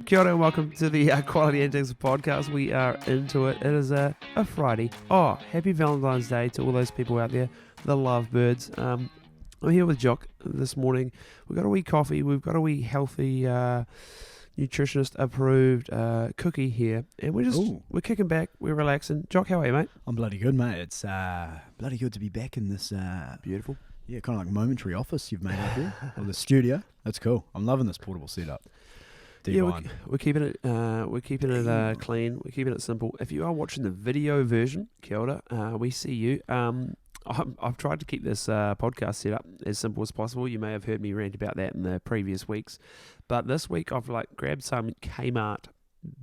Kia ora and welcome to the Quality Antics podcast. We are into it. It is a Friday. Oh, happy Valentine's Day to all those people out there, the lovebirds. I'm here with Jock this morning. We've got a wee coffee. We've got a wee healthy, nutritionist approved cookie here. And we're kicking back. We're relaxing. Jock, how are you, mate? I'm bloody good, mate. It's bloody good to be back in this Beautiful. yeah, kind of like momentary office you've made up here, or the studio. That's cool. I'm loving this portable setup. Divine. Yeah, we're keeping it clean. We're keeping it simple. If you are watching the video version, kia ora, we see you. I've tried to keep this podcast set up as simple as possible. You may have heard me rant about that in the previous weeks, but this week I've grabbed some Kmart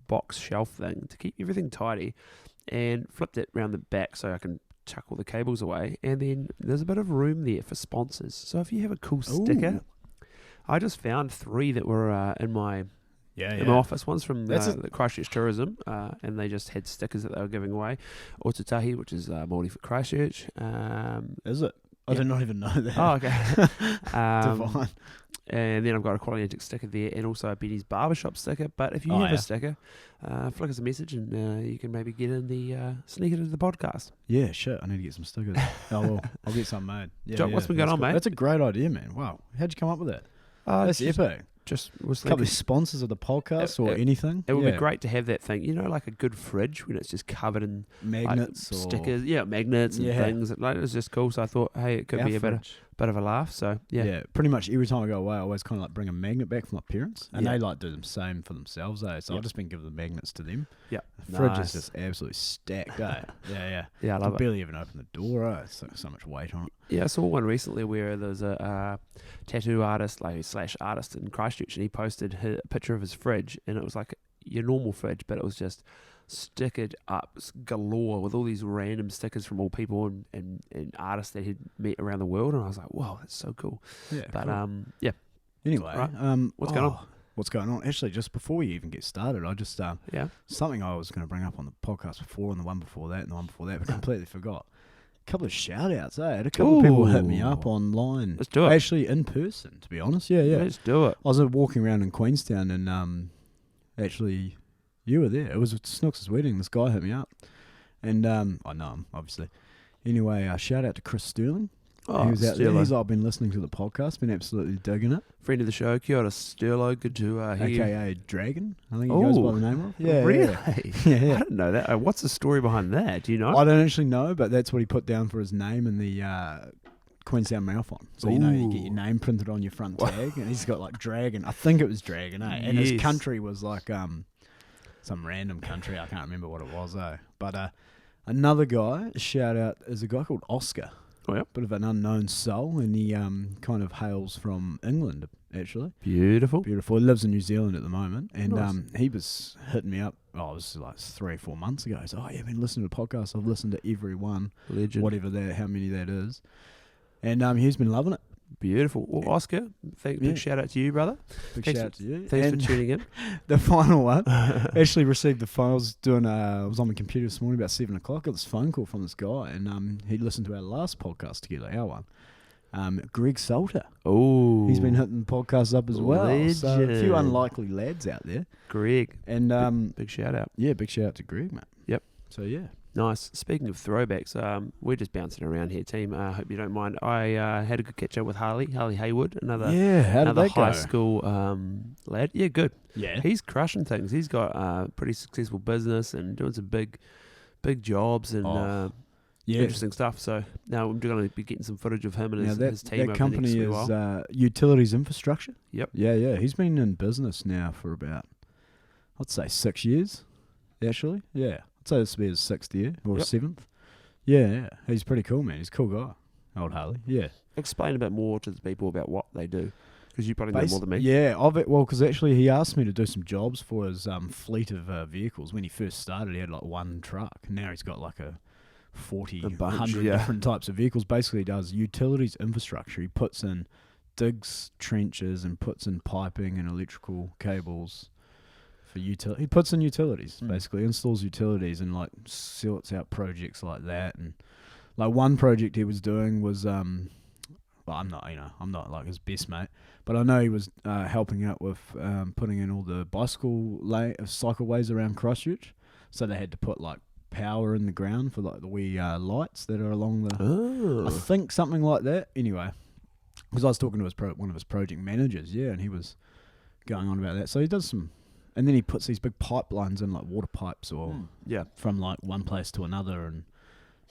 box shelf thing to keep everything tidy, and flipped it around the back so I can chuck all the cables away. And then there's a bit of room there for sponsors. So if you have a cool sticker, I just found 3 that were in my office. One's from the Christchurch Tourism, and they just had stickers that they were giving away. Otatahi, which is Māori for Christchurch. Is it? I did not even know that. Oh, okay. Divine. And then I've got a Quality Antics sticker there, and also a Benny's Barbershop sticker. But if you have a sticker, flick us a message, and you can maybe get in the sneak it into the podcast. Yeah, shit. I need to get some stickers. Oh, well, I'll get some made. Yeah, Jock, what's been going on, mate? That's a great idea, man. Wow. How'd you come up with that? That's epic. Just was a couple of sponsors of the podcast or anything. It would be great to have that thing, like a good fridge when it's just covered in magnets or stickers, magnets and things. It's just cool. So I thought, hey, it could be a bit of a laugh. So pretty much every time I go away, I always kind of bring a magnet back from my parents, and they do the same for themselves. So I've just been giving the magnets to them. Yeah, the fridge is just absolutely stacked. Yeah. I love it. Barely even open the door. So much weight on it. Yeah, I saw one recently where there was a tattoo artist, / artist in Christchurch, and he posted a picture of his fridge, and it was like your normal fridge, but it was just stickered up galore with all these random stickers from all people and artists that he'd met around the world, and I was like, whoa, that's so cool. Yeah, but cool. Anyway, right. What's going on? What's going on? Actually, just before we even get started, I just something I was going to bring up on the podcast before, and the one before that, and the one before that, but completely forgot. Couple of shout outs, I had a couple of people hit me up online. Let's do it. Actually in person, to be honest. Yeah. Let's do it. I was walking around in Queenstown, and actually you were there. It was at Snooks' wedding. This guy hit me up, and I know him, obviously. Anyway, shout out to Chris Sterling. He was out there. He's been listening to the podcast, been absolutely digging it. Friend of the show, kia ora Sterlo, good to hear you. AKA Dragon, I think he goes by the name of. Yeah, really? Yeah. I didn't know that. What's the story behind that? Do you know? I don't actually know, but that's what he put down for his name in the Queenstown Marathon. So you get your name printed on your front tag, and he's got Dragon. I think it was Dragon, and his country was some random country. I can't remember what it was though. But another guy, shout out, is a guy called Oscar. Oh, yeah. Bit of an unknown soul, and he kind of hails from England, actually. Beautiful. He lives in New Zealand at the moment, and nice. He was hitting me up, it was like 3 or 4 months ago. He's like, I've been listening to the podcast. I've listened to every one. Legend. How many that is. And he's been loving it. Beautiful. Well, Oscar, big shout out to you, brother. Shout out to you. Thanks for tuning in. The final one, actually received the phone. I was on my computer this morning about 7 o'clock. Got this phone call from this guy, and he listened to our last podcast together, our one. Greg Salter. Oh, he's been hitting the podcast up as well. Legend. So a few unlikely lads out there. Greg. And big shout out. Yeah, big shout out to Greg, mate. Yep. So yeah. Nice. Speaking of throwbacks, we're just bouncing around here, team. I hope you don't mind. I had a good catch up with Harley Haywood, another high school lad. Yeah, good. Yeah, he's crushing things. He's got a pretty successful business and doing some big jobs and interesting stuff. So now I'm going to be getting some footage of him and his team. That company is Utilities Infrastructure. Yep. Yeah. He's been in business now for about, I'd say 6 years, actually. Yeah. So this will be his 6th year or 7th. Yeah. He's pretty cool, man. He's a cool guy. Old Harley. Yeah. Explain a bit more to the people about what they do, because you probably know more than me. Yeah. Because actually he asked me to do some jobs for his fleet of vehicles. When he first started, he had one truck. Now he's got a 100 different types of vehicles. Basically, he does utilities infrastructure. He digs trenches and puts in piping and electrical cables. He puts in utilities, basically installs utilities and sorts out projects like that. And one project he was doing was well, I'm not like his best mate, but I know he was helping out with putting in all the cycleways around Christchurch. So they had to put like power in the ground for like the wee lights that are along the. I think something like that. Anyway, because I was talking to one of his project managers, and he was going on about that. So he does some, and then he puts these big pipelines in, like water pipes, or from like one place to another, and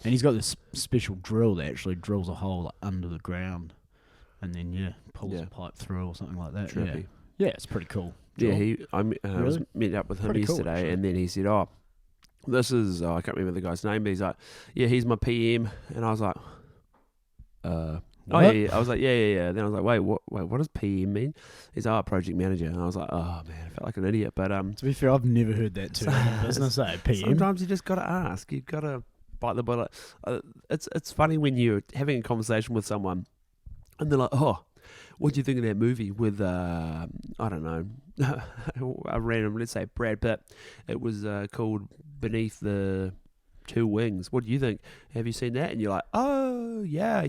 he's got this special drill that actually drills a hole like, under the ground, and then pulls a pipe through or something like that. Trippy. Yeah, it's pretty cool. Yeah, I was met up with him yesterday, cool, and then he said, "Oh, this is I can't remember the guy's name, but he's like, yeah, he's my PM," and I was like, What? I was like, yeah. Then I was like, wait, what does PM mean? He's our project manager, and I was like, oh man, I felt like an idiot. But to be fair, I've never heard that term in business. PM. Sometimes you just got to ask. You got to bite the bullet. It's funny when you're having a conversation with someone, and they're like, oh, what do you think of that movie with I don't know, a random, let's say Brad Pitt? It was called Beneath the Two Wings. What do you think? Have you seen that? And you're like, oh yeah.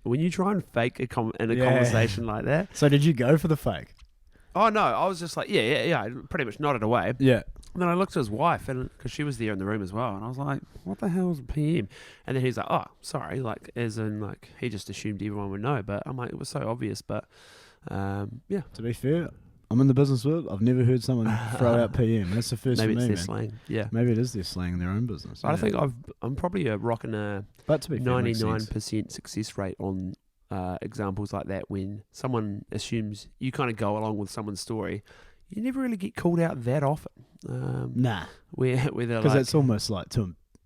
When you try and fake a conversation like that. So did you go for the fake? Oh no, I was just like, yeah. I pretty much nodded away. Yeah. And then I looked at his wife, and because she was there in the room as well, and I was like, what the hell is a PM? And then he's like, oh, sorry, like as in like he just assumed everyone would know, but I'm like, it was so obvious, but yeah. To be fair, I'm in the business world. I've never heard someone throw out PM. That's the first. Maybe for it's me, their slang. Yeah. Maybe it is their slang in their own business. But I think I'm probably rocking a but to be fair, 99% success rate on examples like that. When someone assumes you kind of go along with someone's story, you never really get called out that often. Nah. Where they're because like, it's almost like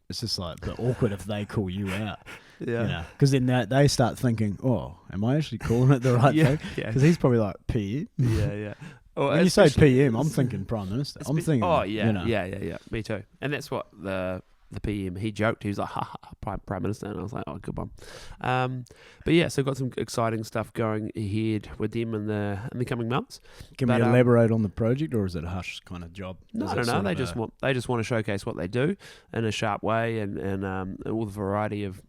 it's just like a bit awkward if they call you out. Yeah. Because then they start thinking, oh, am I actually calling it the right thing? Yeah. Because he's probably like PM. Yeah. When you say PM, I'm thinking Prime Minister. I'm thinking. Oh yeah, yeah. Me too. And that's what the PM, he joked. He was like, ha, Prime Minister. And I was like, oh, good one. But yeah, so got some exciting stuff going ahead with them in the coming months. Can we elaborate on the project, or is it a hush kind of job? No. They just want to showcase what they do in a sharp way, and all the variety of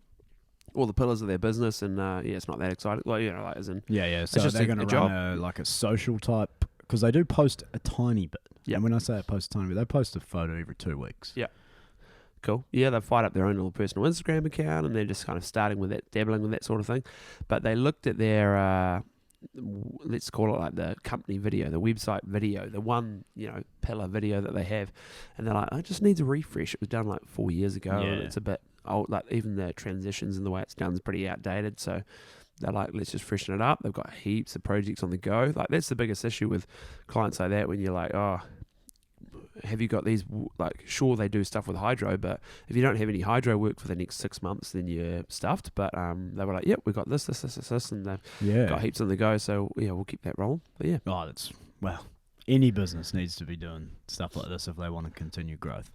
all the pillars of their business. And it's not that exciting. Like like as in So just they're going to run a social type, because they do post a tiny bit. Yeah. And when I say I post a tiny bit, they post a photo every 2 weeks. Yeah. Cool. Yeah, they've fired up their own little personal Instagram account, and they're just kind of starting with that, dabbling with that sort of thing. But they looked at their, let's call it like the company video, the website video, the one, pillar video that they have, and they're like, it just needs a refresh. It was done like 4 years ago, and it's a bit old. Like even the transitions and the way it's done is pretty outdated. So they're like, let's just freshen it up. They've got heaps of projects on the go. Like that's the biggest issue with clients like that, when you're like, oh, have you got these, like, sure they do stuff with hydro, but if you don't have any hydro work for the next 6 months, then you're stuffed. But they were like, yep, we've got this, and they've got heaps on the go, so we'll keep that rolling. But yeah. Any business needs to be doing stuff like this if they want to continue growth.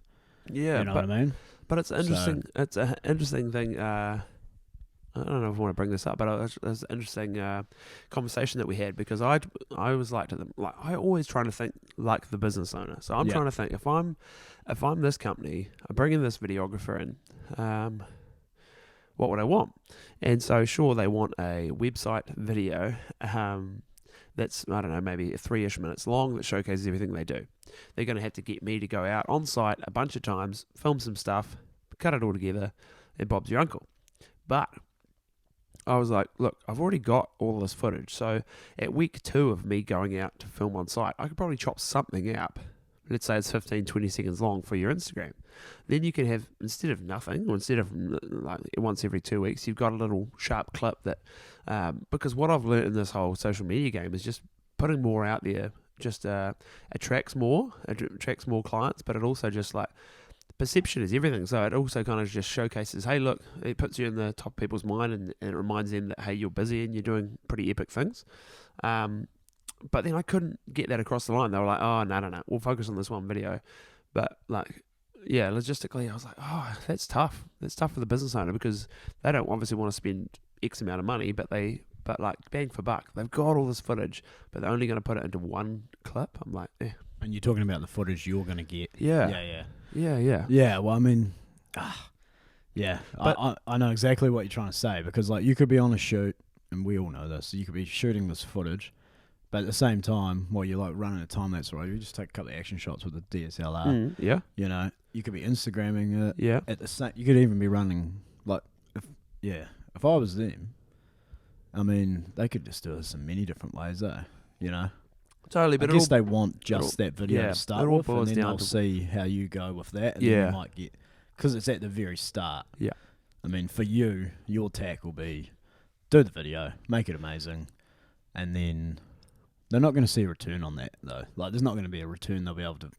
Yeah. You know what I mean? But it's interesting. It's an interesting thing. I don't know if I want to bring this up, but it was an interesting conversation that we had, because I was like to them, like I always trying to think like the business owner. So I'm trying to think, if I'm this company, I bring in this videographer in, what would I want? And so sure, they want a website video that's, I don't know, maybe 3-ish minutes long that showcases everything they do. They're going to have to get me to go out on site a bunch of times, film some stuff, cut it all together, and Bob's your uncle. But I was like, look, I've already got all this footage. So at week 2 of me going out to film on site, I could probably chop something out. Let's say it's 15, 20 seconds long for your Instagram. Then you can have, instead of nothing, or instead of like once every 2 weeks, you've got a little sharp clip that, because what I've learned in this whole social media game is just putting more out there just attracts more clients, but it also just like, perception is everything. So it also kind of just showcases, hey, look, it puts you in the top of people's mind, and it reminds them that, hey, you're busy and you're doing pretty epic things. But then I couldn't get that across the line. They were like, oh, no, we'll focus on this one video. But like, yeah, logistically, I was like, oh, that's tough. That's tough for the business owner, because they don't obviously want to spend X amount of money, but like bang for buck, they've got all this footage, but they're only going to put it into one clip. I'm like, eh. And you're talking about the footage you're going to get. Yeah. Yeah, well, I mean, but I know exactly what you're trying to say, because like you could be on a shoot, and we all know this, you could be shooting this footage, but at the same time, while you're like running a time lapse ride, you just take a couple of action shots with the DSLR. Yeah. You know, you could be Instagramming it. Yeah. At the same, you could even be running like, if I was them, I mean, they could just do this in many different ways, you know. Totally, but I guess they want just that video to start with, and then they'll to see how you go with that, and then you might get, because it's at the very start. Yeah. I mean, for you, your tack will be do the video, make it amazing, and then they're not going to see a return on that, though. Like, there's not going to be a return they'll be able to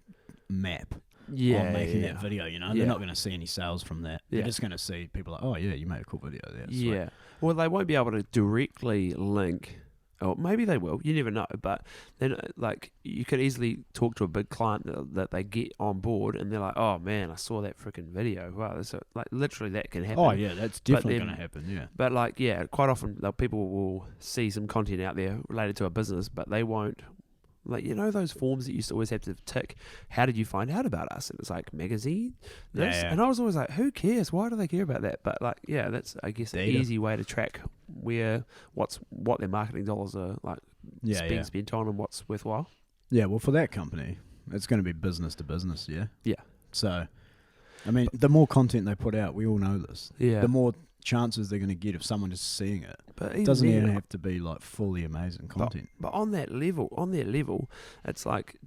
map on making that video, you know. They're not going to see any sales from that. They're just going to see people like, oh, yeah, you made a cool video there. Yeah. Well, they won't be able to directly link, or maybe they will, you never know, but then, like, you could easily talk to a big client that they get on board, and they're like, oh, man, I saw that freaking video. Wow, so, like, literally that can happen. Oh, yeah, that's definitely going to happen, yeah. But, like, yeah, quite often people will see some content out there related to a business, but they won't. Like, you know those forms that you used to always have to tick, how did you find out about us? And it's like, magazine? This? Yeah. And I was always like, who cares? Why do they care about that? But, like, yeah, that's, I guess, an easy way to track what their marketing dollars are, like, being spent on and what's worthwhile. Yeah, well, for that company, it's going to be business to business, yeah? Yeah. So, I mean, the more content they put out, we all know this. Yeah. The more chances they're going to get of someone just seeing it. But it doesn't even have to be like fully amazing content. But on their level, it's like,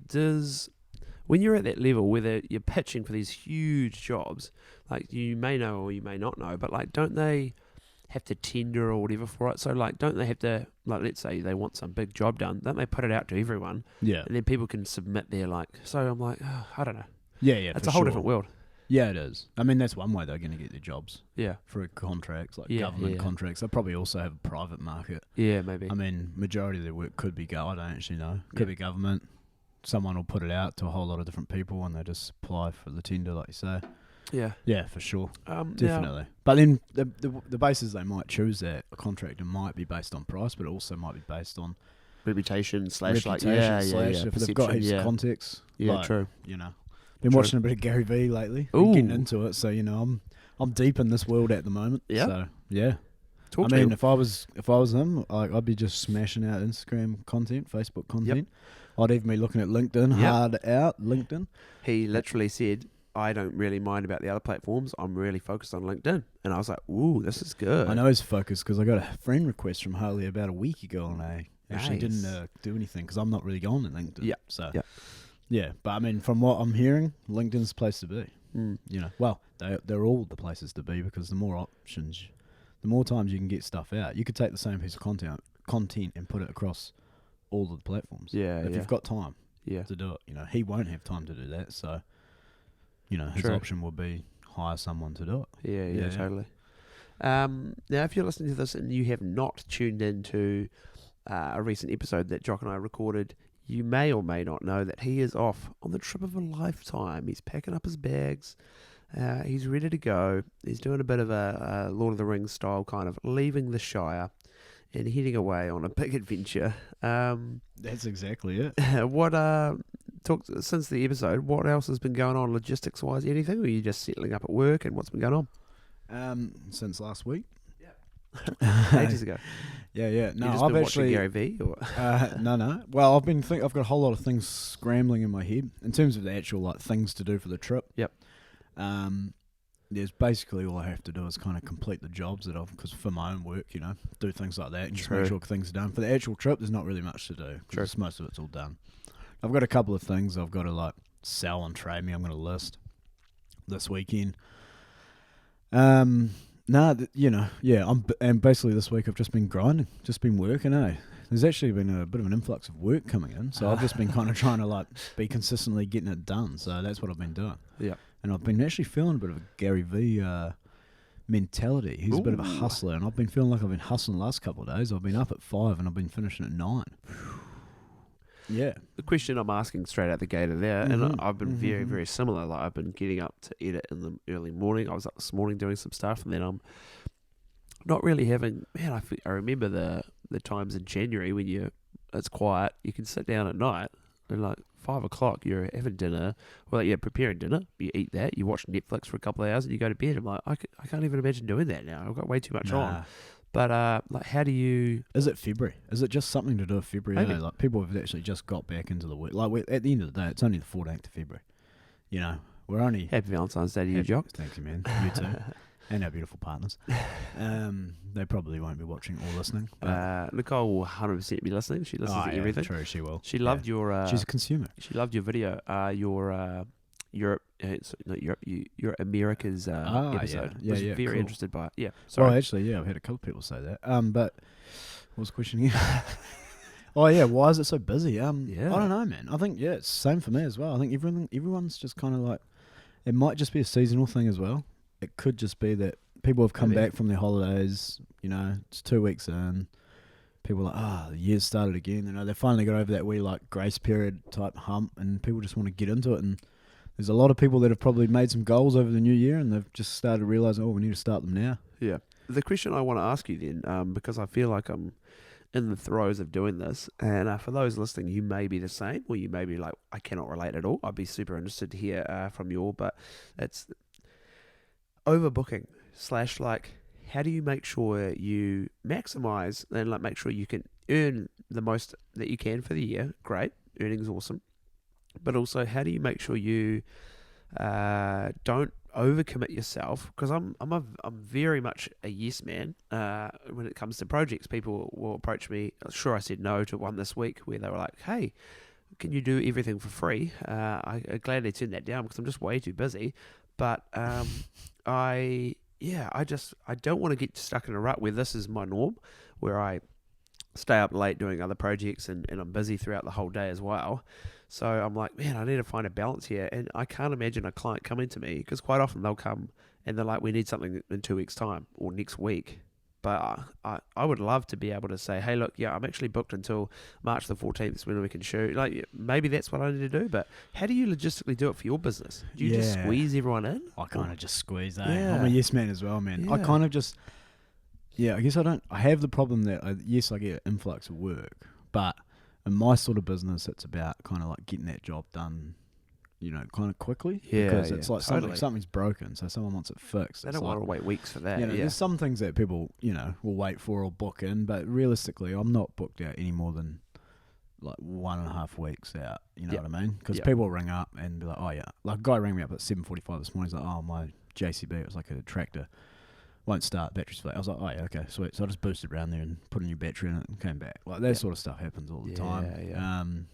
when you're at that level, whether you're pitching for these huge jobs, like, you may know or you may not know, but, like, don't they have to tender or whatever for it? So, like, don't they have to, like, let's say they want some big job done, don't they put it out to everyone? Yeah. And then people can submit their, like, so I'm like, oh, I don't know. Yeah, it's a whole different world. Yeah, it is. I mean, that's one way they're going to get their jobs. Yeah. For contracts, like government contracts. They'll probably also have a private market. Yeah, maybe. I mean, majority of their work could be I don't actually know. Could be government. Someone will put it out to a whole lot of different people and they just apply for the tender, like you say. Yeah. Yeah, for sure. Definitely. But then the basis they might choose that a contractor might be based on price, but it also might be based on reputation / if they've got heaps of context. Yeah, like, true. You know. Been watching a bit of Gary Vee lately. Been getting into it, so you know I'm deep in this world at the moment. Yeah. So yeah. I mean, if I was him, I'd be just smashing out Instagram content, Facebook content. Yep. I'd even be looking at LinkedIn, hard out LinkedIn. He literally said, I don't really mind about the other platforms. I'm really focused on LinkedIn. And I was like, ooh, this is good. I know he's focused because I got a friend request from Harley about a week ago, and I actually didn't do anything because I'm not really going to LinkedIn. Yeah. So. Yeah. Yeah, but I mean, from what I'm hearing, LinkedIn's the place to be. You know, well, they're all the places to be because the more options, the more times you can get stuff out. You could take the same piece of content and put it across all of the platforms. Yeah, if you've got time. Yeah. To do it, you know, he won't have time to do that, so you know his option will be hire someone to do it. Yeah, totally. Now, if you're listening to this and you have not tuned into a recent episode that Jock and I recorded, you may or may not know that he is off on the trip of a lifetime. He's packing up his bags. He's ready to go. He's doing a bit of a Lord of the Rings style kind of leaving the Shire and heading away on a big adventure. That's exactly it. Since the episode, what else has been going on logistics-wise? Anything? Or are you just settling up at work and what's been going on? Since last week. Ages ago. Yeah. No, I've actually Gary Vee. Or? No. Well, I've got a whole lot of things scrambling in my head in terms of the actual like things to do for the trip. Yep. There's basically all I have to do is kind of complete the jobs because for my own work, you know, do things like that and just make sure things are done. For the actual trip, there's not really much to do because most of it's all done. I've got a couple of things I've got to like sell and trade me. I'm going to list this weekend. And basically this week I've just been grinding, just been working, There's actually been a bit of an influx of work coming in, so I've just been kind of trying to like be consistently getting it done, so that's what I've been doing. Yeah. And I've been actually feeling a bit of a Gary Vee mentality. He's a bit of a hustler, and I've been feeling like I've been hustling the last couple of days. I've been up at 5 and I've been finishing at 9. Yeah. The question I'm asking straight out the gate of there, and I've been very, very similar. Like I've been getting up to edit in the early morning. I was up this morning doing some stuff, and then I'm not really having. Man, I remember the times in January when it's quiet. You can sit down at night and like 5 o'clock, you're having dinner. Well, you're preparing dinner. You eat that. You watch Netflix for a couple of hours, and you go to bed. I'm like, I can't even imagine doing that now. I've got way too much on. But like, how do you? Is it February? Is it just something to do with February? Maybe. Like people have actually just got back into the work. Like at the end of the day, it's only the 14th of February. You know, we're only Happy Valentine's Day to you, Jock. Thank you, man. You too, and our beautiful partners. They probably won't be watching or listening. But Nicole will 100% be listening. She listens to everything. True, she will. She loved your. She's a consumer. She loved your video. Your Europe, not Europe. Your America's episode. Yeah, was yeah, very cool. interested by it. Yeah. Sorry. Well, actually, I've had a couple of people say that. But what was the question here? Oh yeah, why is it so busy? I don't know, man. I think it's the same for me as well. I think everyone's just kind of like, it might just be a seasonal thing as well. It could just be that people have come back from their holidays. You know, it's 2 weeks in. People are like, the year's started again. You know, they finally got over that wee like grace period type hump, and people just want to get into it. And there's a lot of people that have probably made some goals over the new year, and they've just started realizing, we need to start them now. Yeah. The question I want to ask you then, because I feel like I'm in the throes of doing this, and for those listening, you may be the same, or you may be like, I cannot relate at all. I'd be super interested to hear from you all, but it's overbooking / like, how do you make sure you maximize and like make sure you can earn the most that you can for the year? Great, earning's awesome. But also, how do you make sure you don't overcommit yourself? Because I'm very much a yes man when it comes to projects. People will approach me. Sure, I said no to one this week where they were like, "Hey, can you do everything for free?" I gladly turned that down because I'm just way too busy. But I don't want to get stuck in a rut where this is my norm, where I stay up late doing other projects and I'm busy throughout the whole day as well. So I'm like, man, I need to find a balance here. And I can't imagine a client coming to me, because quite often they'll come and they're like, we need something in 2 weeks' time or next week. But I would love to be able to say, hey, look, I'm actually booked until March the 14th is when we can shoot. Like, maybe that's what I need to do. But how do you logistically do it for your business? Do you just squeeze everyone in? I kind of just squeeze, eh? Yeah. I'm a yes man as well, man. Yeah. I kind of just, I guess I have the problem that, I get an influx of work, but in my sort of business, it's about kind of like getting that job done, kind of quickly. Yeah, because it's like totally. something's broken, so someone wants it fixed. They don't want to wait weeks for that. There's some things that people, will wait for or book in, but realistically, I'm not booked out any more than like 1.5 weeks out. You know what I mean? Because people ring up and be like, oh yeah, like a guy rang me up at 7:45 this morning. He's like, oh, my JCB, it was like a tractor, won't start, battery's flat. I was like, oh yeah, okay, sweet. So I just boosted around there and put a new battery in it and came back. Like that sort of stuff happens all the time.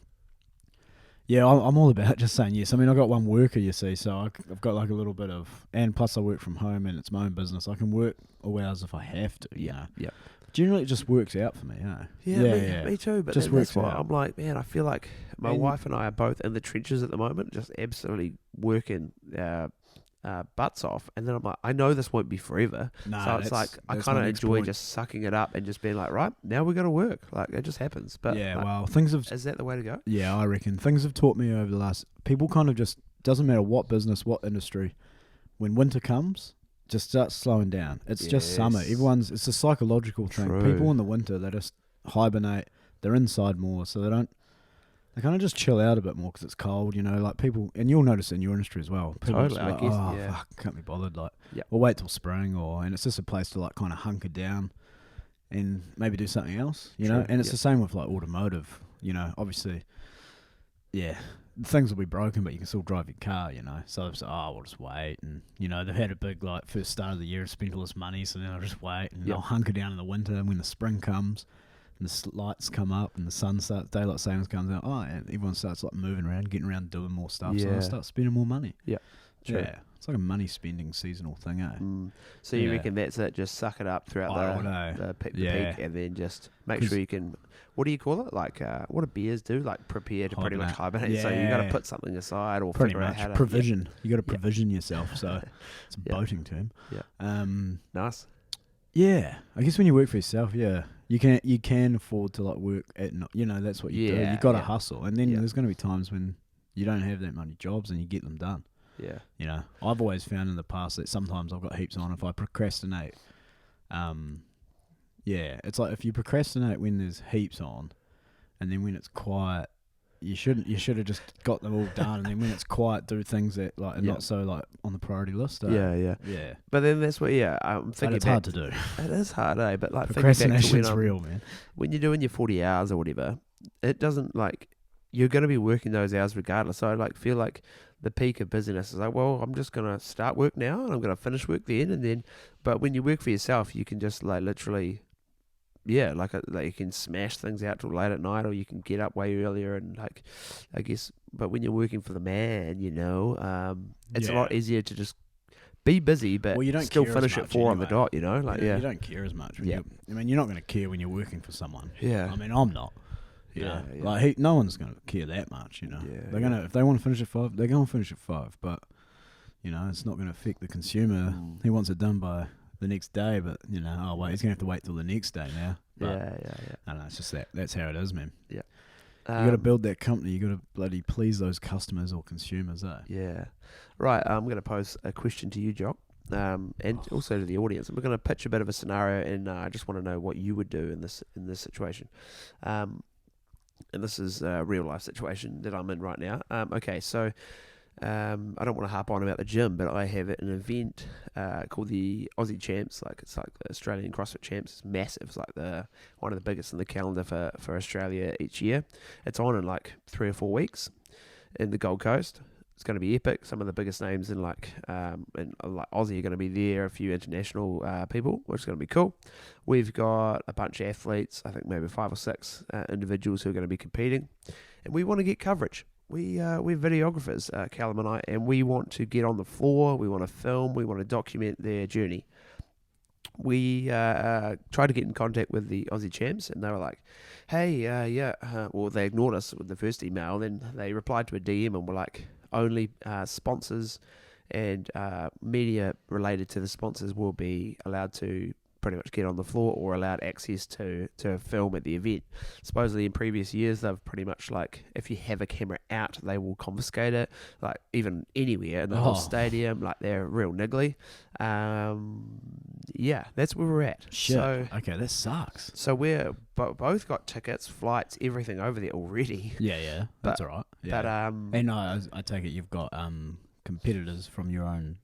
Yeah. I'm all about just saying yes. I mean, I've got one worker, you see, so I've got like a little bit of, and plus I work from home and it's my own business. I can work all hours if I have to. Yeah. Generally, it just works out for me. Me too. But just that's works why out. I'm like, man, I feel like my wife and I are both in the trenches at the moment, just absolutely working butts off, and then I'm like, I know this won't be forever, so it's like I kind of enjoy just sucking it up and just being like, right, now we got to work. Like it just happens. But things have. Is that the way to go? Yeah, I reckon things have taught me over the last. People kind of just, doesn't matter what business, what industry, when winter comes, just starts slowing down. It's just summer. It's a psychological thing. True. People in the winter, they just hibernate. They're inside more, so they kind of just chill out a bit more because it's cold, like people, and you'll notice in your industry as well. People Totally, like, I guess, fuck, can't be bothered, or wait till spring, and it's just a place to like kind of hunker down and maybe do something else, know, and it's the same with like automotive, obviously, things will be broken, but you can still drive your car, so it's we'll just wait, and they've had a big like first start of the year, spent all this money, so then I'll just wait, and they'll hunker down in the winter, and when the spring comes, and the lights come up and the sun starts, daylight savings comes out, and everyone starts like moving around, getting around, doing more stuff, so they start spending more money. True. It's like a money spending seasonal thing, eh? So you reckon that's it? Just suck it up throughout the peak, and then just make sure you can. What do you call it? Like what do bears do? Like prepare to pretty much hibernate. So you got to put something aside or pretty figure much out how to provision. You got to provision yourself. So it's a boating term. Nice. Yeah, I guess when you work for yourself, you can afford to like work at that's what you do. You got to hustle, and then there's going to be times when you don't have that many jobs and you get them done. I've always found in the past that sometimes I've got heaps on if I procrastinate. It's like if you procrastinate when there's heaps on, and then when it's quiet, You shouldn't. You should have just got them all done, and then when it's quiet, do things that like are not so like on the priority list. Yeah. But then that's what. Yeah, I'm thinking. But it's hard to do. It is hard, eh? But like procrastination's real, man. When you're doing your 40 hours or whatever, it doesn't like you're going to be working those hours regardless. So I like feel like the peak of busyness is like, well, I'm just going to start work now and I'm going to finish work then and then. But when you work for yourself, you can just like literally, like you can smash things out till late at night, or you can get up way earlier and like, I guess. But when you're working for the man, it's a lot easier to just be busy, but you don't still finish at 4 on the dot. You don't care as much. You're not going to care when you're working for someone. Yeah, I mean, I'm not. Like no one's going to care that much. They're gonna if they want to finish at 5, they're going to finish at 5. But it's not going to affect the consumer. He wants it done by the next day, but he's going to have to wait till the next day now. But, I don't know. It's just that's how it is, man. Yeah. You got to build that company. You got to bloody please those customers or consumers, eh? Yeah. Right. I'm going to pose a question to you, Jock, and also to the audience. We're going to pitch a bit of a scenario, and I just want to know what you would do in this situation. And this is a real life situation that I'm in right now. Okay, so I don't want to harp on about the gym, but I have an event called the Aussie Champs. It's like the Australian CrossFit Champs. It's massive. It's like one of the biggest in the calendar for Australia each year. It's on in like 3 or 4 weeks in the Gold Coast. It's going to be epic. Some of the biggest names in like Aussie are going to be there. A few international people, which is going to be cool. We've got a bunch of athletes. I think maybe 5 or 6 individuals who are going to be competing, and we want to get coverage. We're videographers, Callum and I, and we want to get on the floor. We want to film. We want to document their journey. We tried to get in contact with the Aussie Champs, and they were like, "Hey, well, they ignored us with the first email. Then they replied to a DM and were like, only sponsors and media related to the sponsors will be allowed to pretty much get on the floor or allowed access to film at the event. Supposedly in previous years, they've pretty much like, if you have a camera out, they will confiscate it, like even anywhere in the whole stadium. Like they're real niggly. That's where we're at. Shit. So, okay, that sucks. So we're both got tickets, flights, everything over there already. Yeah, that's all right. Yeah. But and I take it you've got competitors from your own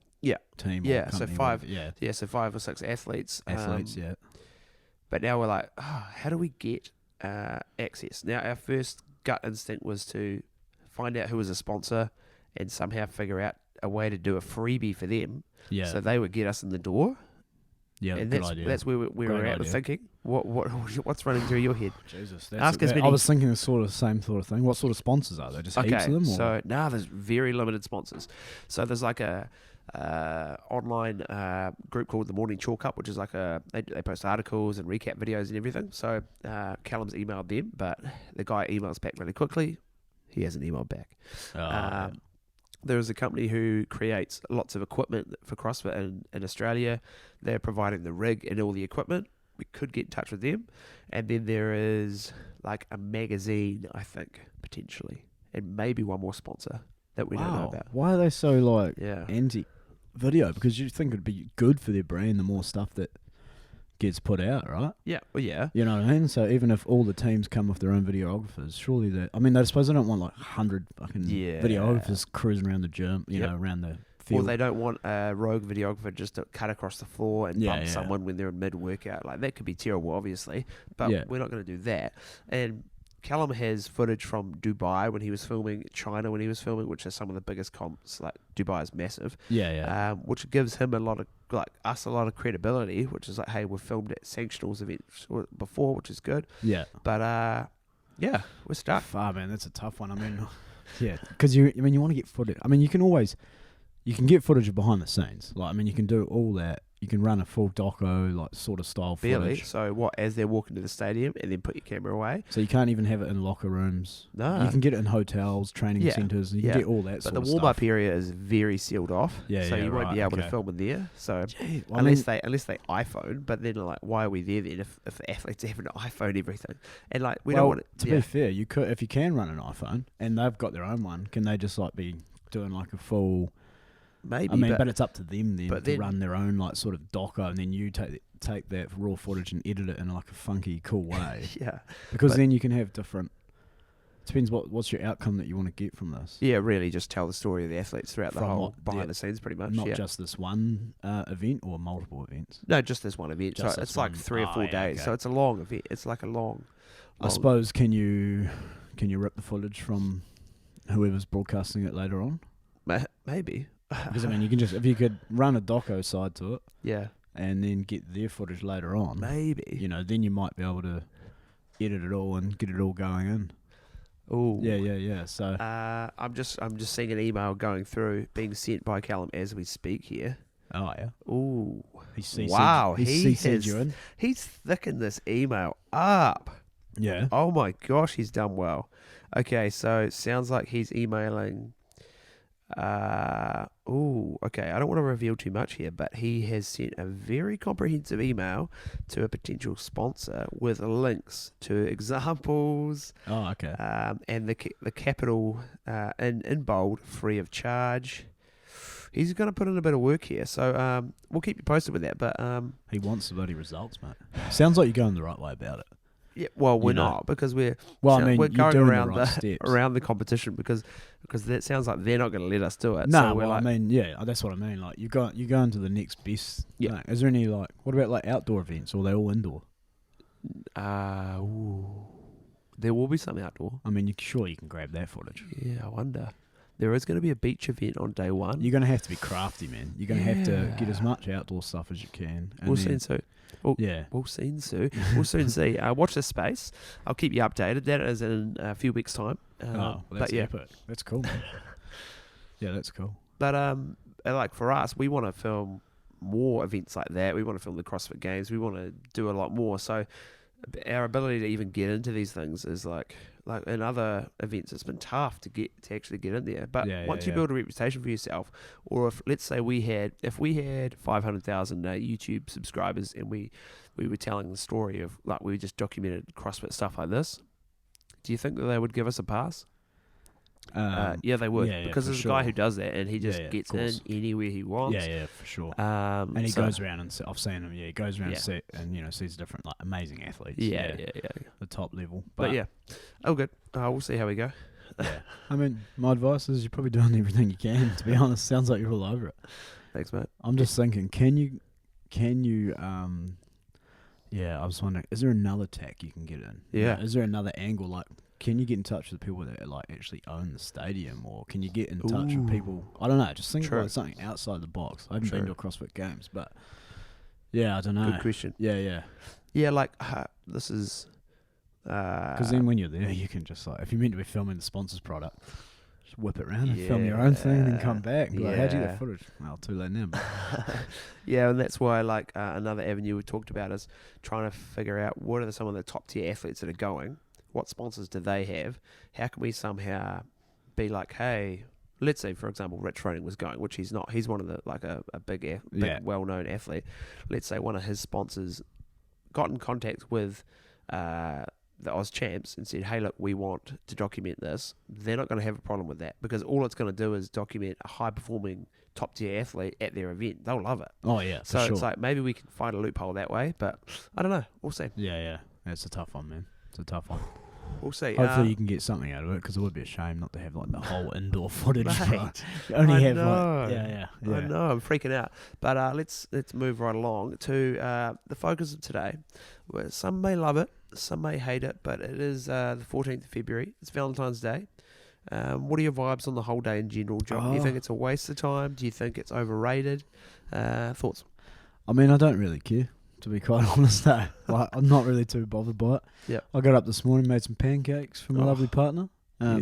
team. Yeah, so 5. So 5 or 6 athletes. But now we're like, how do we get access? Now our first gut instinct was to find out who was a sponsor and somehow figure out a way to do a freebie for them. Yeah. So they would get us in the door. Yeah, and that's where we were at with thinking. What's running through your head? Jesus, I was thinking the same sort of thing. What sort of sponsors are there? Just heaps of them? Or? So there's very limited sponsors. So there's like a online group called the Morning Chalk Up, which is like they post articles and recap videos and everything. So Callum's emailed them, but the guy emails back really quickly. He hasn't emailed back. There is a company who creates lots of equipment for CrossFit in Australia. They're providing the rig and all the equipment. We could get in touch with them. And then there is like a magazine, I think, potentially. And maybe one more sponsor that we don't know about. Why are they so anti-video? Because you think it'd be good for their brand, the more stuff that gets put out, right? Yeah, well, yeah. You know what I mean? So even if all the teams come with their own videographers, surely I suppose they don't want like 100 fucking videographers cruising around the gym, around the field. Or they don't want a rogue videographer just to cut across the floor and bump someone when they're in mid-workout. Like, that could be terrible, obviously, but we're not going to do that. And Callum has footage from Dubai when he was filming, China when he was filming, which are some of the biggest comps. Like, Dubai is massive. Which gives him a lot of credibility, which is like, hey, we've filmed at sanctionals events before, which is good. Yeah. But we're stuck. Man, that's a tough one. I mean, because you want to get footage. I mean, you can get footage of behind the scenes. Like, I mean, you can do all that. You can run a full doco, like, sort of style footage. So as they're walking to the stadium, and then put your camera away? So you can't even have it in locker rooms. No. You can get it in hotels, training centres, you can get all that sort of stuff. But the warm-up area is very sealed off, so you won't be able to film in there. So unless they iPhone, but then, like, why are we there then if the athletes have an iPhone everything? And, like, we don't want it... To be fair, you could, if you can run an iPhone, and they've got their own one, can they just, like, be doing, like, a full... Maybe, I mean, but it's up to them then to run their own like sort of doco, and then you take that raw footage and edit it in like a funky, cool way. Because then you can have different Depends what's your outcome that you want to get from this. Yeah, really just tell the story of the athletes throughout the From whole what- behind the scenes pretty much. Not yeah. just this one event or multiple events. No, just this one event. Just So this it's like one. 3 or 4 days. Okay. So it's a long event. It's like a long. I suppose can you rip the footage from whoever's broadcasting it later on? Maybe. Because I mean, you can just if you could run a doco side to it, Yeah. and then get their footage later on. Maybe. You know, then you might be able to edit it all and get it all going in. Oh. Yeah. So I'm just seeing an email going through, being sent by Callum as we speak here. oh yeah, Ooh. Wow, he CC'd you in. He's thickened this email up. Yeah. Oh my gosh, he's done well. Okay, so it sounds like he's emailing. Okay. I don't want to reveal too much here, but he has sent a very comprehensive email to a potential sponsor with links to examples. Oh, okay. And the capital in bold, free of charge. He's going to put in a bit of work here, so we'll keep you posted with that. But He wants the bloody results, mate. Sounds like you're going the right way about it. yeah, well, we're You know. not because we're Well, I mean, we're you're going doing around the right steps. around the competition because that sounds like they're not going to let us do it. No, so we're well, like, I mean, yeah, that's what I mean. Like, you're going to the next best. Yeah. Thing. Is there any what about outdoor events, or are they all indoor? there will be some outdoor. I mean, sure you can grab that footage. Yeah, I wonder. There is going to be a beach event on day one. You're going to have to be crafty, man. You're going to have to get as much outdoor stuff as you can. And We'll then, soon see. Yeah. We'll soon see. We'll soon see. Watch this space. I'll keep you updated. That is in a few weeks' time. Well, that's but yeah, epic. That's cool, man. Yeah, that's cool. but like for us, we want to film more events like that. We want to film the CrossFit Games. We want to do a lot more. So our ability to even get into these things is like in other events, it's been tough to actually get in there. But once you build a reputation for yourself, or if let's say we had 500,000 YouTube subscribers and we were telling the story of like we just documented CrossFit stuff like this, do you think that they would give us a pass? Yeah, they would, because there's a guy who does that and he just gets in anywhere he wants. Yeah, for sure. And he goes around and I've seen him. Yeah, he goes around and sees different amazing athletes. Yeah, the top level. But yeah, good. We'll see how we go. Yeah, I mean, my advice is you're probably doing everything you can. To be honest, sounds like you're all over it. Thanks, mate. I'm just thinking, can you? Yeah, I was wondering, is there another tack you can get in? Yeah. Is there another angle? Like, can you get in touch with people that actually own the stadium, or can you get in touch with people? I don't know. Just think about something outside the box. I haven't been to a CrossFit Games, but yeah, I don't know. Good question. Yeah. Like this is because then when you're there, you can just if you're meant to be filming the sponsor's product, just whip it around and film your own thing, and then come back and be like, how'd you get that footage? Well, too late now. Yeah, and that's why another avenue we talked about is trying to figure out what are some of the top tier athletes that are going. What sponsors do they have? How can we somehow be like, hey, let's say, for example, Rich Froning was going, which he's not. He's one of the a big well-known athlete. Let's say one of his sponsors got in contact with the Oz champs and said, hey, look, we want to document this. They're not going to have a problem with that because all it's going to do is document a high-performing top-tier athlete at their event. They'll love it. Oh, yeah, so it's like maybe we can find a loophole that way, but I don't know. We'll see. Yeah. It's a tough one, man. It's a tough one. We'll see. Hopefully you can get something out of it, because it would be a shame not to have the whole indoor footage. Mate, you only I have know. yeah. I know, I'm freaking out. But let's move right along to the focus of today. Where some may love it, some may hate it, but it is the 14th of February. It's Valentine's Day. What are your vibes on the whole day in general, John? Do you think it's a waste of time? Do you think it's overrated? Thoughts? I mean, I don't really care, to be quite honest. I'm not really too bothered by it. Yeah. I got up this morning, made some pancakes for my lovely partner.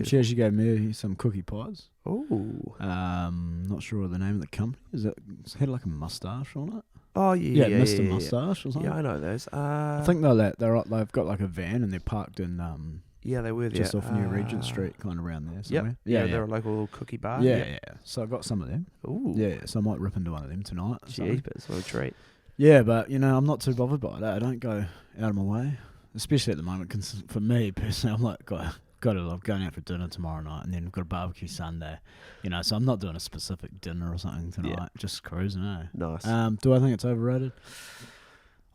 She actually gave me some cookie pies. Ooh. Not sure of the name of the company. It had like a moustache on it. Oh yeah, Mr. Moustache or something. Yeah, I know those. I think they've got like a van and they're parked in yeah, they were there. just off New Regent Street, kind of around there somewhere. Yeah, they're a local cookie bar. Yeah. So I got some of them. Ooh. Yeah, so I might rip into one of them tonight. Jeepers, what a treat. Yeah, but I'm not too bothered by that. I don't go out of my way, especially at the moment. Cause for me personally, I'm like I'm going out for dinner tomorrow night, and then we've got a barbecue Sunday. So I'm not doing a specific dinner or something tonight. Yeah. Just cruising. Nice. Do I think it's overrated?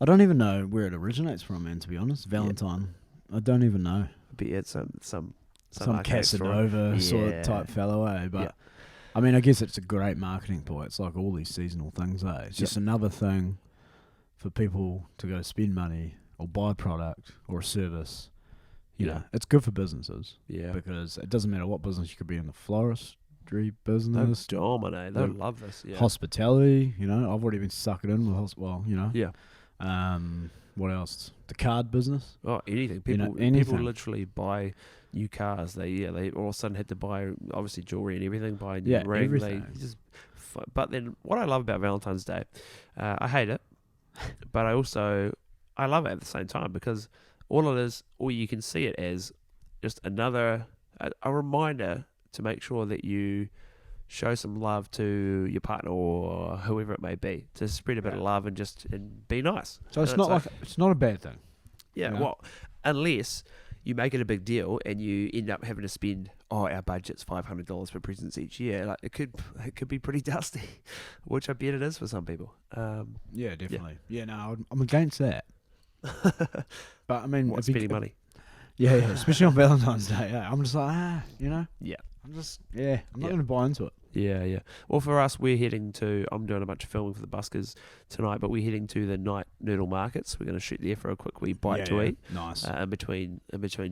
I don't even know where it originates from, man. To be honest, Valentine. I don't even know. But yeah, some some Casanova sort of type fellow, eh? But I mean, I guess it's a great marketing point. It's like all these seasonal things, eh? It's just another thing for people to go spend money or buy a product or a service. You know, it's good for businesses. Yeah. Because it doesn't matter what business you could be in, the floristry business. They'll dominate. They'll love this. Yeah. Hospitality, you know, I've already been sucking in with you know. Yeah. What else? The card business. Oh, anything. People, people literally buy new cars. They all of a sudden had to buy obviously jewelry and everything. Buy a new ring. Everything. But then what I love about Valentine's Day, I hate it, but I love it at the same time because all it is, or you can see it as just a reminder to make sure that you show some love to your partner or whoever it may be, to spread a bit of love and be nice. So it's not a bad thing. Yeah, you know? Well, unless you make it a big deal and you end up having to spend, our budget's $500 for presents each year. Like it could be pretty dusty, which I bet it is for some people. Yeah, definitely. Yeah, no, I'm against that. But I mean, spending money. Yeah, especially on Valentine's Day. Yeah, I'm just like, you know. Yeah. I'm not going to buy into it. Yeah. Well, for us, we're heading to. I'm doing a bunch of filming for the Buskers tonight, but we're heading to the night noodle markets. We're going to shoot there for a quick wee bite to eat. Nice. In between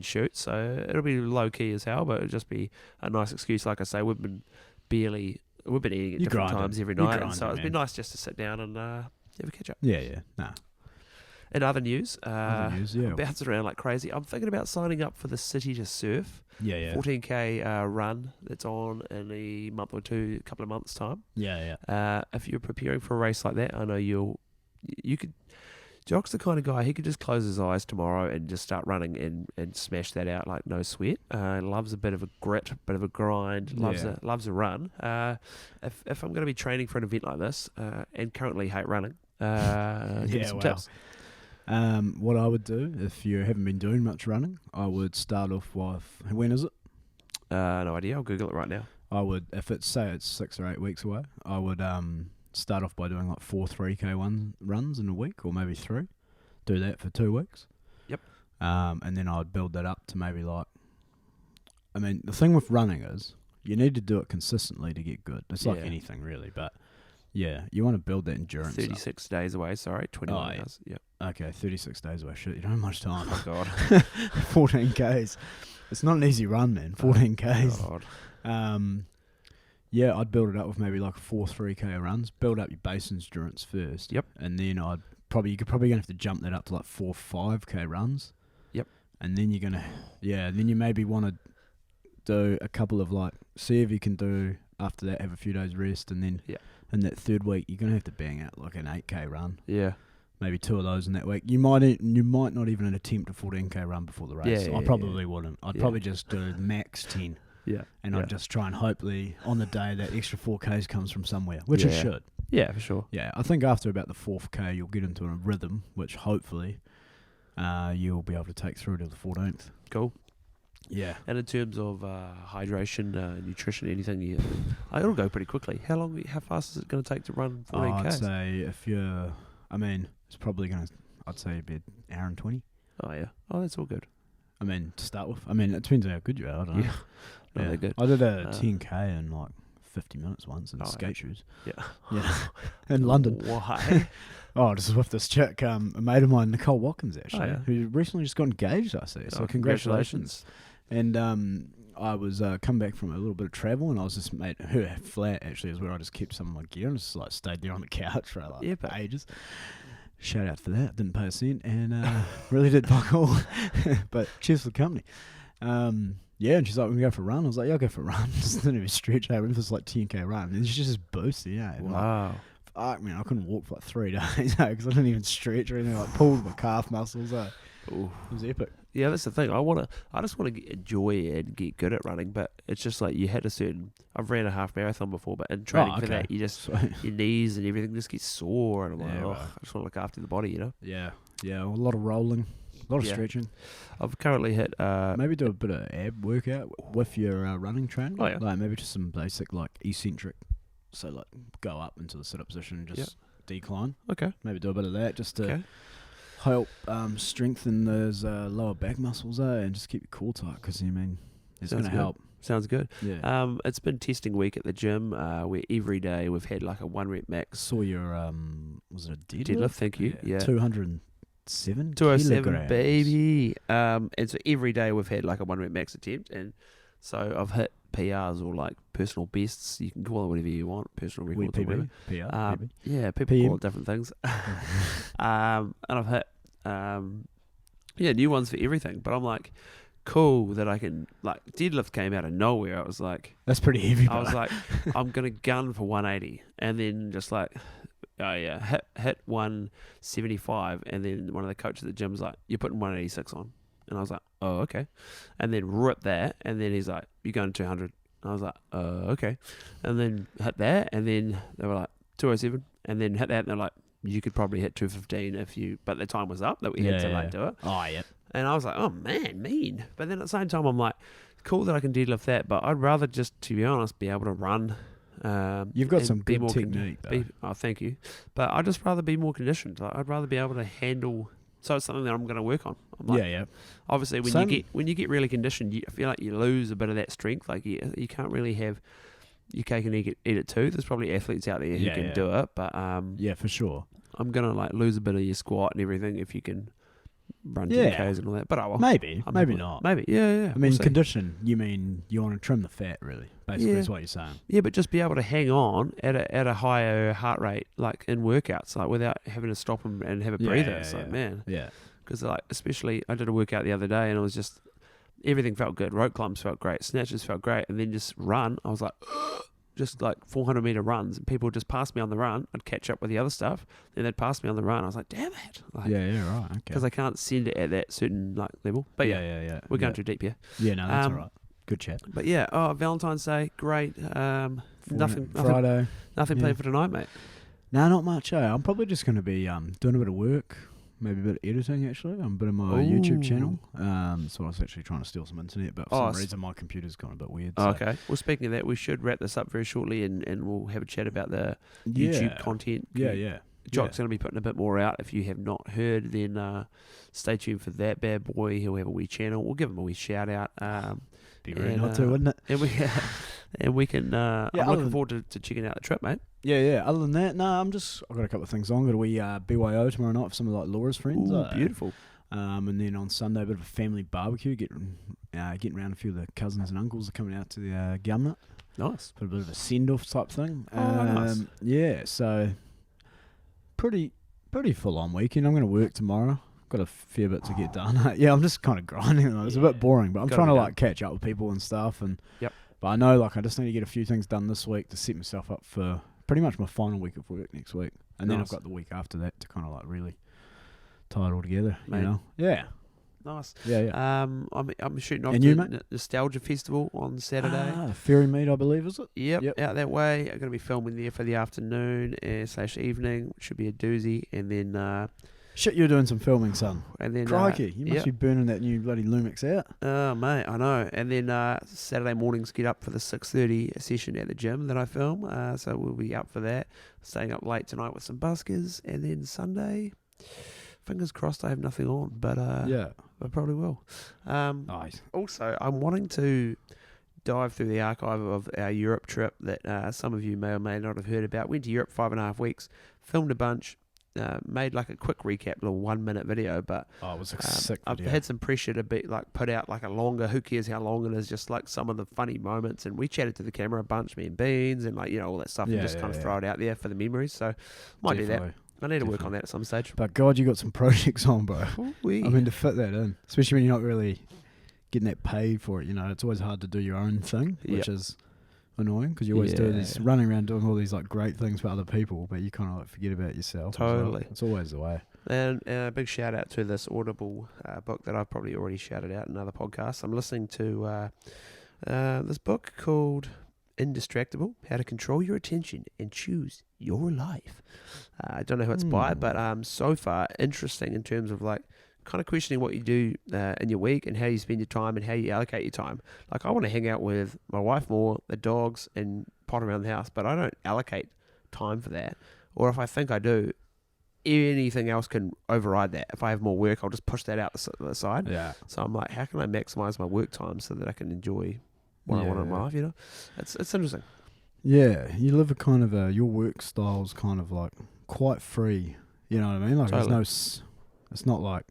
shoots, so it'll be low key as hell, but it'll just be a nice excuse. Like I say, we've been eating at different times every night, and so it's been nice just to sit down and have a catch up. Yeah. Nah. In other news, I'm bouncing around like crazy. I'm thinking about signing up for the City to Surf. 14K run that's on in a month or two, a couple of months' time. If you're preparing for a race like that, I know you could. Jock's the kind of guy, he could just close his eyes tomorrow and just start running and smash that out like no sweat. Loves a bit of a grit, bit of a grind, loves a run. If I'm going to be training for an event like this, and currently hate running, give me some tips. What I would do, if you haven't been doing much running, I would start off with, when is it? No idea, I'll Google it right now. I would, if it's 6 or 8 weeks away, I would start off by doing like 4 3K runs in a week, or maybe 3. Do that for 2 weeks. Yep. And then I'd build that up to maybe the thing with running is, you need to do it consistently to get good. It's like anything really, but yeah, you want to build that endurance 36 days away, 21 hours. Yeah. Okay, 36 days away. Shit, you don't have much time. Oh, God. 14 Ks. It's not an easy run, man. 14 Ks. God. I'd build it up with maybe like 4 3K runs. Build up your base endurance first. Yep. And then you could probably have to jump that up to like 4 5K runs. Yep. And then then you maybe want to do a couple of see if you can do after that, have a few days rest, and then in that third week you're gonna have to bang out like an 8K run. Yeah. Maybe 2 of those in that week. You might not even attempt a 14K run before the race. I probably wouldn't. I'd probably just do max 10. Yeah. And I'd just try and hopefully on the day that extra 4Ks comes from somewhere, which it should. Yeah, for sure. Yeah, I think after about the 4th K you'll get into a rhythm, which hopefully you'll be able to take through to the 14th. Cool. Yeah. And in terms of hydration, nutrition, anything, it'll go pretty quickly. How fast is it going to take to run 14K? I'd say it's probably going to, I'd say about an hour and 20. Oh, yeah. Oh, that's all good. To start with. It depends on how good you are. I don't know. Not that good. I did a 10K in like 50 minutes once in skate shoes. Yeah. In London. Why? Just with this chick, a mate of mine, Nicole Watkins, actually, who recently just got engaged, I see. So congratulations. And I was come back from a little bit of travel, and I was just her flat actually is where I just kept some of my gear and just stayed there on the couch for ages. Shout out for that. Didn't pay a cent, and really did fuck all. But cheers for the company. And she's like, "We can go for a run." I was like, "Yeah, I'll go for a run." Just didn't even stretch over. It was like 10K run. And it's just boosty, Wow. Fuck, man, I couldn't walk for like 3 days because I didn't even stretch or anything. Pulled my calf muscles. It was epic. Yeah, that's the thing. I just want to enjoy and get good at running, but it's just like you had I've ran a half marathon before, but in training for that, your knees and everything just gets sore, and I'm like, I just want to look after the body, Yeah, a lot of rolling, a lot of stretching. I've currently hit... maybe do a bit of ab workout with your running training. Oh, yeah. Like maybe just some basic eccentric, so go up into the sit-up position and just decline. Okay. Maybe do a bit of that just to... help strengthen those lower back muscles and just keep your core tight, because It's going to help. Sounds good. Yeah. It's been testing week at the gym. Where every day we've had like a 1 rep max. Saw your was it a deadlift? Deadlift, thank you. Yeah. 207 207, baby. And so every day we've had like a 1 rep max attempt, and so I've hit PRs or like personal bests. You can call it whatever you want, personal records or whatever. PR, yeah, people PM. call it different things. And I've hit new ones for everything. But I'm like, cool that I can, like, deadlift came out of nowhere. I was like, that's pretty heavy. I was like, I'm gonna gun for 180, and then just like, oh yeah, hit 175, and then one of the coaches at the gym was like, you're putting 186 on, and I was like, oh okay, and then rip that, and then he's like, you're going 200, and I was like, okay, and then hit that, and then they were like 207, and then hit that, and they're like, you could probably hit 215 if you, but the time was up that we had to like do it. Oh yeah. And I was like, oh man, mean. But then at the same time, I'm like, cool that I can deadlift that, but I'd rather just, to be honest, be able to run. You've got some good technique, though. Oh, thank you. But I'd just rather be more conditioned. Like, I'd rather be able to handle. So it's something that I'm going to work on. I'm like, yeah. Obviously, when you get really conditioned, I feel like you lose a bit of that strength. Like you can't really have your cake and eat it too. There's probably athletes out there who can do it, but yeah, for sure. I'm gonna like lose a bit of your squat and everything if you can run 10Ks and all that. But I will. Maybe not. Maybe, yeah. I mean, condition. You mean you want to trim the fat, really? Basically, is what you're saying. Yeah, but just be able to hang on at a higher heart rate, like in workouts, like without having to stop and have a breather. It's like, man, because like especially I did a workout the other day and it was just everything felt good. Rope climbs felt great, snatches felt great, and then just run. I was like. Just like 400-meter runs, and people would just pass me on the run. I'd catch up with the other stuff, then they'd pass me on the run. I was like, damn it. Like, right. Okay. Because I can't send it at that certain like level. But yeah. We're going too deep here. Yeah, no, that's all right. Good chat. But yeah, Valentine's Day, great. Nothing Friday. Nothing planned for tonight, mate. No, not much. I'm probably just going to be doing a bit of work. Maybe a bit of editing, actually. I'm a bit of my YouTube channel. So I was actually trying to steal some internet, but for some reason my computer's gone a bit weird. So. Okay. Well, speaking of that, we should wrap this up very shortly and we'll have a chat about the YouTube content. Yeah. Jock's going to be putting a bit more out. If you have not heard, then stay tuned for that bad boy. He'll have a wee channel. We'll give him a wee shout out. Be rude not to, wouldn't it? And we can. I'm looking forward to checking out the trip, mate. Yeah. Other than that, I've got a couple of things on. Got a wee BYO tomorrow night for some of like Laura's friends. Ooh, beautiful. And then on Sunday, a bit of a family barbecue. Getting around a few of the cousins and uncles are coming out to the Gumnut. Nice. Put a bit of a send off type thing. Nice. Yeah. So pretty full on weekend. I'm going to work tomorrow. Got a fair bit to get done. I'm just kind of grinding. It's a bit boring, but I'm trying to like catch up with people and stuff. And but I know like I just need to get a few things done this week to set myself up for pretty much my final week of work next week, and then I've got the week after that to kind of like really tie it all together. Mate. You know? Yeah. Nice. Yeah. I'm shooting off and to Nostalgia Festival on Saturday. Ferry Mead, I believe, is it? Yep. Out that way. I'm going to be filming there for the afternoon / evening, which should be a doozy, and then. Shit, you're doing some filming, son. And then crikey, you must be burning that new bloody Lumix out. Oh, mate, I know. And then Saturday mornings get up for the 6:30 session at the gym that I film. So we'll be up for that. Staying up late tonight with some buskers, and then Sunday, fingers crossed, I have nothing on, but I probably will. Nice. Also, I'm wanting to dive through the archive of our Europe trip that some of you may or may not have heard about. Went to Europe 5.5 weeks, filmed a bunch. Made like a quick recap, little 1-minute video, but it was a sick video. I've had some pressure to be like put out like a longer. Who cares how long it is? Just like some of the funny moments, and we chatted to the camera a bunch, me and Beans, and like all that stuff, and just kind of throw it out there for the memories. So might do that. I need to work on that at some stage. But God, you got some projects on, bro. Ooh-wee. I mean, to fit that in, especially when you're not really getting that paid for it. It's always hard to do your own thing, which is annoying because you always do this running around doing all these like great things for other people, but you kind of like forget about yourself. Totally, it's always the way. And a big shout out to this Audible book that I've probably already shouted out in other podcasts. I'm listening to this book called Indistractable: How to Control Your Attention and Choose Your Life. I don't know who it's by, but so far interesting in terms of like kind of questioning what you do in your week and how you spend your time and how you allocate your time. Like I want to hang out with my wife more, the dogs, and pot around the house, but I don't allocate time for that. Or if I think I do, anything else can override that. If I have more work, I'll just push that out the side. Yeah. So I'm like, how can I maximize my work time so that I can enjoy what I want in my life? You know, it's interesting. Yeah, you live a kind of your work style's kind of like quite free. You know what I mean? Like Totally. it's not like,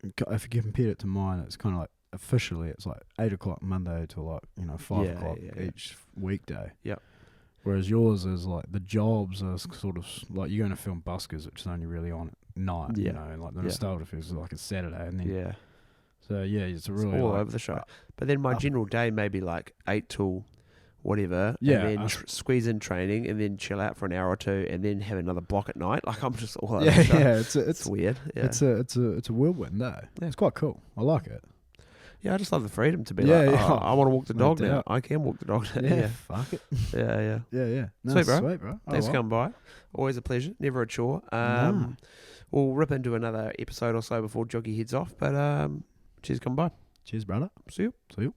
if you compare it to mine, it's kind of like officially it's like 8 o'clock Monday to like 5 o'clock each weekday. Yeah. Whereas yours is like the jobs are sort of like you're going to film Buskers, which is only really on at night. Yeah. You know, like the Nostalgia Fest is like a Saturday, and then So it's really all like, over the show. But then my general day may be like 8 till whatever, Yeah, and then squeeze in training, and then chill out for an hour or two, and then have another block at night. Like I'm just all over the show. Yeah, it's weird. Yeah. It's a whirlwind, eh? Yeah, it's quite cool. I like it. Yeah, I just love the freedom to be I want to walk the No dog now. doubt. I can walk the dog now. Yeah, fuck it. Yeah. Yeah. No, Sweet, bro. Sweet, bro. Thanks for well. coming by. Always a pleasure. Never a chore. We'll rip into another episode or so before Joggy heads off. But cheers, come by. Cheers, brother. See you.